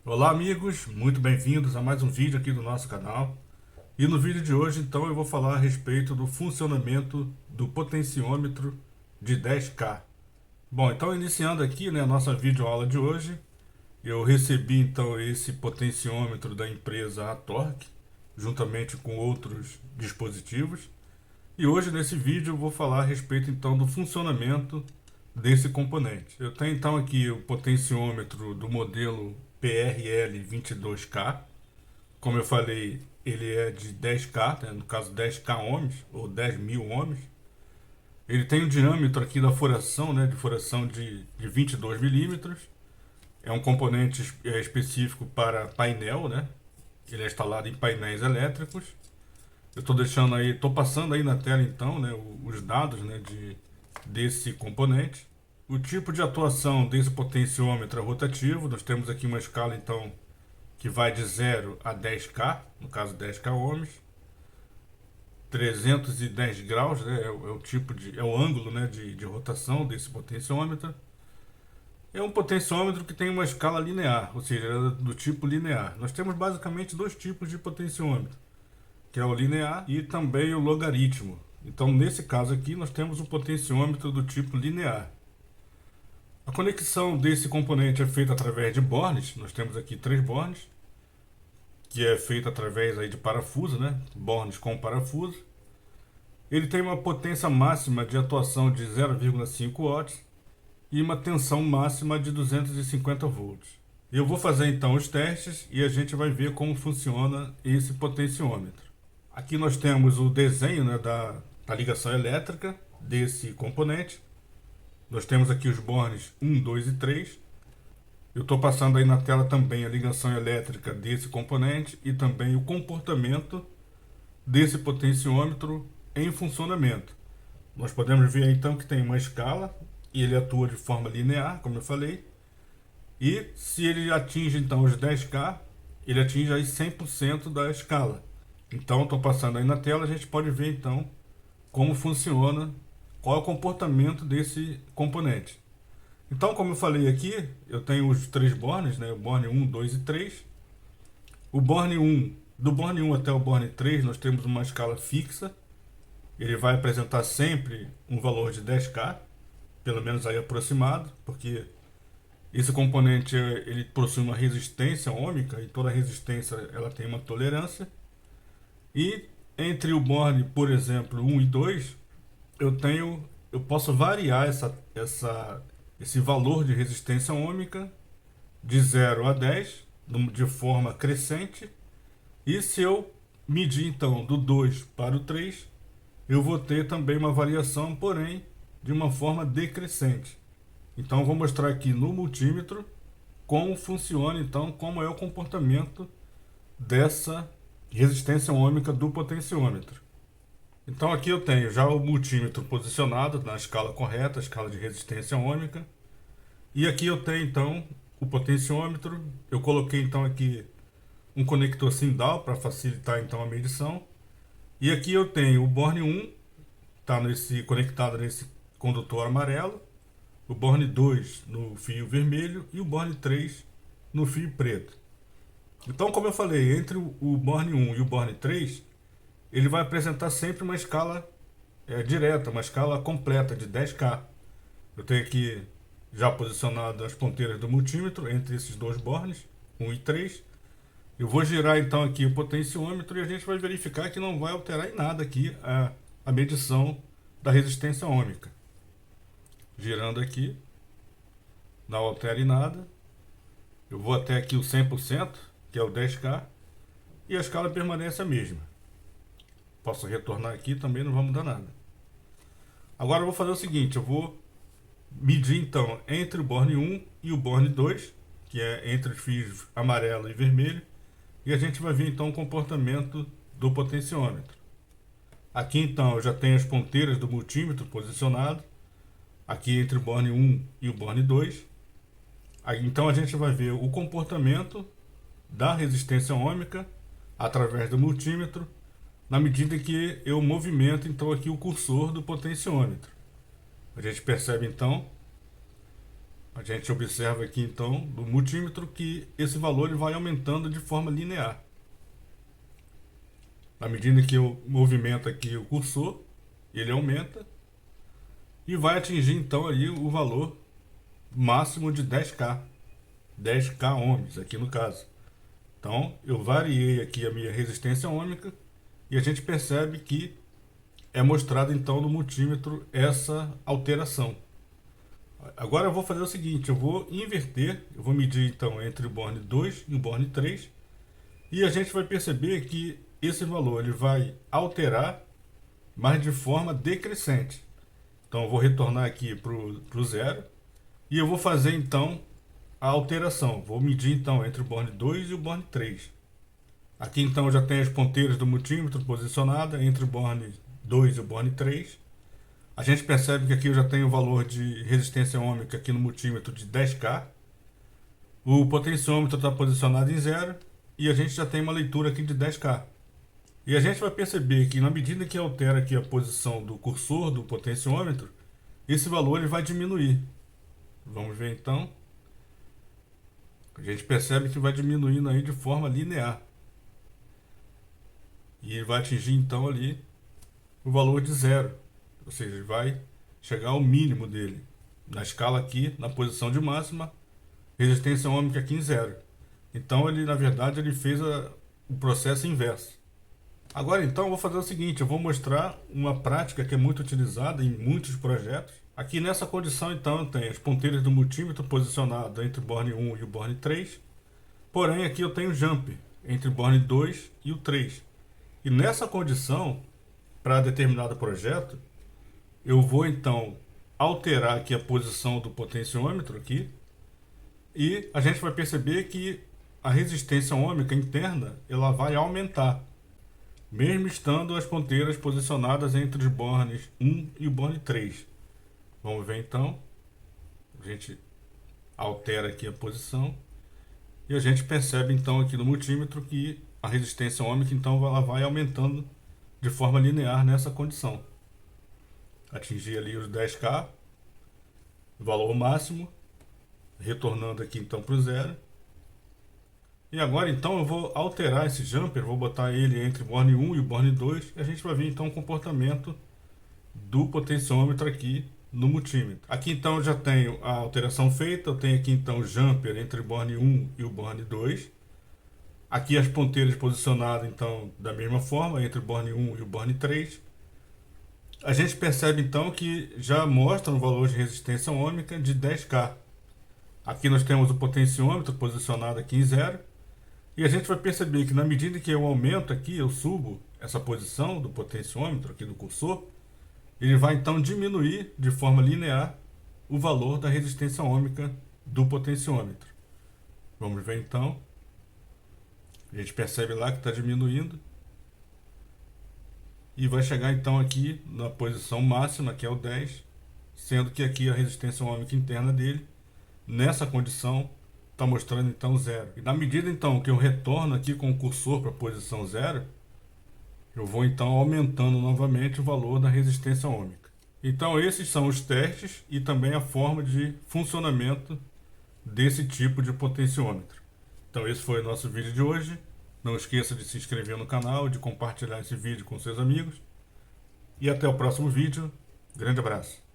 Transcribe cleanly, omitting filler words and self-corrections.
Olá amigos, muito bem-vindos a mais um vídeo aqui do nosso canal. E no vídeo de hoje então eu vou falar a respeito do funcionamento do potenciômetro de 10K. Bom, então iniciando aqui, né, a nossa videoaula de hoje, eu recebi então esse potenciômetro da empresa Atorque, juntamente com outros dispositivos. E hoje nesse vídeo eu vou falar a respeito então do funcionamento desse componente. Eu tenho então aqui o potenciômetro do modelo PRL22K. Como eu falei, ele é de 10K, né? No caso 10K ohms ou 10.000 ohms. Ele tem um diâmetro aqui da furação, né, de furação de 22 milímetros. É um componente específico para painel, né? Ele é instalado em painéis elétricos. Eu estou deixando aí, estou passando aí na tela então, né, os dados, né, desse componente. O tipo de atuação desse potenciômetro é rotativo. Nós temos aqui uma escala então que vai de 0 a 10K, no caso 10K ohms. 310 graus, né, é o tipo de, é o ângulo, né, de rotação desse potenciômetro. É um potenciômetro que tem uma escala linear, ou seja, é do tipo linear. Nós temos basicamente dois tipos de potenciômetro, que é o linear e também o logaritmo. Então, nesse caso aqui, nós temos um potenciômetro do tipo linear. A conexão desse componente é feita através de bornes. Nós temos aqui três bornes, que é feita através aí de parafuso, né? Bornes com parafuso. Ele tem uma potência máxima de atuação de 0,5 watts e uma tensão máxima de 250 volts. Eu vou fazer então os testes e a gente vai ver como funciona esse potenciômetro. Aqui nós temos o desenho, né, da ligação elétrica desse componente. Nós temos aqui os bornes 1, 2 e 3. Eu estou passando aí na tela também a ligação elétrica desse componente e também o comportamento desse potenciômetro em funcionamento. Nós podemos ver então que tem uma escala e ele atua de forma linear, como eu falei. E se ele atinge então os 10K, ele atinge aí 100% da escala. Então estou passando aí na tela, a gente pode ver então como funciona, qual é o comportamento desse componente. Então, como eu falei aqui, eu tenho os três bornes, né? O borne 1, 2 e 3. O borne 1, do borne 1 até o borne 3, nós temos uma escala fixa. Ele vai apresentar sempre um valor de 10K, pelo menos aí aproximado, porque esse componente ele possui uma resistência ohmica e toda resistência ela tem uma tolerância. E entre o borne, por exemplo, 1 e 2, eu posso variar esse valor de resistência ohmica de 0 a 10 de forma crescente. E se eu medir então do 2 para o 3, eu vou ter também uma variação, porém de uma forma decrescente. Então eu vou mostrar aqui no multímetro como funciona, então como é o comportamento dessa resistência ohmica do potenciômetro. Então aqui eu tenho já o multímetro posicionado na escala correta, a escala de resistência ohmica. E aqui eu tenho então o potenciômetro. Eu coloquei então aqui um conector Sindal para facilitar então a medição. E aqui eu tenho o borne 1, está conectado nesse condutor amarelo, o borne 2 no fio vermelho e o borne 3 no fio preto. Então, como eu falei, entre o borne 1 e o borne 3, ele vai apresentar sempre uma escala direta, uma escala completa de 10K. Eu tenho aqui já posicionado as ponteiras do multímetro entre esses dois bornes, 1 e 3. Eu vou girar então aqui o potenciômetro e a gente vai verificar que não vai alterar em nada aqui a medição da resistência ohmica. Girando aqui, não altera em nada. Eu vou até aqui o 100%, que é o 10K, e a escala permanece a mesma. Posso retornar aqui, também não vai mudar nada. Agora eu vou fazer o seguinte, eu vou medir então entre o borne 1 e o borne 2, que é entre os fios amarelo e vermelho, e a gente vai ver então o comportamento do potenciômetro. Aqui então eu já tenho as ponteiras do multímetro posicionado, aqui entre o borne 1 e o borne 2. Aí, então a gente vai ver o comportamento da resistência ohmica através do multímetro, na medida que eu movimento então aqui o cursor do potenciômetro. A gente percebe então A gente observa aqui então do multímetro que esse valor ele vai aumentando de forma linear. Na medida que eu movimento aqui o cursor, ele aumenta e vai atingir então aí o valor máximo de 10K ohms aqui no caso. Então eu variei aqui a minha resistência ohmica e a gente percebe que é mostrado então no multímetro essa alteração. Agora eu vou fazer o seguinte, eu vou inverter, eu vou medir então entre o borne 2 e o borne 3 e a gente vai perceber que esse valor ele vai alterar, mas de forma decrescente. Então eu vou retornar aqui para o zero e eu vou fazer então a alteração. Vou medir então entre o borne 2 e o borne 3. Aqui então eu já tenho as ponteiras do multímetro posicionadas entre o borne 2 e o borne 3. A gente percebe que aqui eu já tenho o valor de resistência ohmica aqui no multímetro de 10K. O potenciômetro está posicionado em zero e a gente já tem uma leitura aqui de 10K. E a gente vai perceber que na medida que altera aqui a posição do cursor do potenciômetro, esse valor ele vai diminuir. Vamos ver então. A gente percebe que vai diminuindo aí de forma linear. E ele vai atingir então ali o valor de zero. Ou seja, ele vai chegar ao mínimo dele. Na escala aqui, na posição de máxima, resistência ohmica aqui em zero. Então ele, na verdade, ele fez o processo inverso. Agora então eu vou fazer o seguinte, eu vou mostrar uma prática que é muito utilizada em muitos projetos. Aqui nessa condição então eu tenho as ponteiras do multímetro posicionadas entre o borne 1 e o borne 3. Porém aqui eu tenho jumper entre o borne 2 e o 3. E nessa condição, para determinado projeto, eu vou então alterar aqui a posição do potenciômetro aqui. E a gente vai perceber que a resistência ohmica interna ela vai aumentar, mesmo estando as ponteiras posicionadas entre os bornes 1 e o borne 3. Vamos ver então. A gente altera aqui a posição. E a gente percebe então aqui no multímetro que a resistência ohmica então ela vai aumentando de forma linear nessa condição. Atingir ali os 10K, valor máximo, retornando aqui então para o zero. E agora então eu vou alterar esse jumper, vou botar ele entre o borne 1 e o borne 2 e a gente vai ver então o comportamento do potenciômetro aqui no multímetro. Aqui então eu já tenho a alteração feita, eu tenho aqui então o jumper entre o borne 1 e o borne 2. Aqui as ponteiras posicionadas então da mesma forma entre o borne 1 e o borne 3. A gente percebe então que já mostra um valor de resistência ohmica de 10K. Aqui nós temos o potenciômetro posicionado aqui em zero. E a gente vai perceber que na medida que eu aumento aqui, eu subo essa posição do potenciômetro aqui do cursor, ele vai então diminuir de forma linear o valor da resistência ohmica do potenciômetro. Vamos ver então. A gente percebe lá que está diminuindo. E vai chegar então aqui na posição máxima, que é o 10, sendo que aqui a resistência ohmica interna dele, nessa condição, está mostrando então zero. E na medida então que eu retorno aqui com o cursor para a posição zero, eu vou então aumentando novamente o valor da resistência ohmica. Então esses são os testes e também a forma de funcionamento desse tipo de potenciômetro. Então esse foi o nosso vídeo de hoje. Não esqueça de se inscrever no canal, de compartilhar esse vídeo com seus amigos. E até o próximo vídeo. Grande abraço.